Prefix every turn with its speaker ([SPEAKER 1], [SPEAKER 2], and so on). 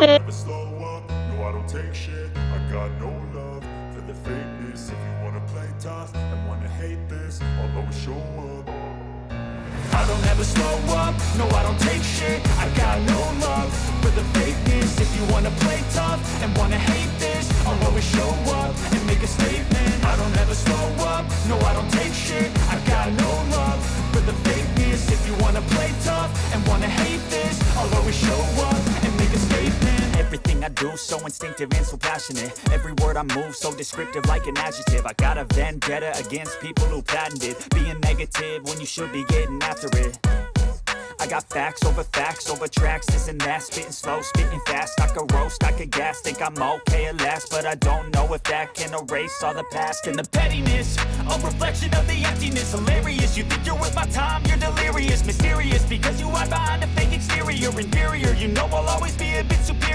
[SPEAKER 1] never slow up, no I don't take shit. I got no love for the fakeness. If you wanna play tough and wanna hate this, I'll always show up. I don't ever slow up, no I don't take shit. I got no love for the fakeness. If you wanna play tough and wanna hate this, I'll always show up and make a statement. I don't ever slow up, no I don't take shit. I got no love for the fakeness. If you wanna play tough and wanna hate this, I'll always show up and make a statement. Everything I do so instinctive and so passionate. Every word I move so descriptive like an adjective. I got a vendetta against people who patented being negative when you should be getting after it. I got facts over tracks, this and that. Spitting slow, spitting fast. I could roast, I could gas. Think I'm okay at last, but I don't know if that can erase all the past. And the pettiness, a reflection of the emptiness. Hilarious, you think you're worth my time, you're delirious. Mysterious, because you hide behind a fake exterior. Inferior, you know I'll always be a bit superior.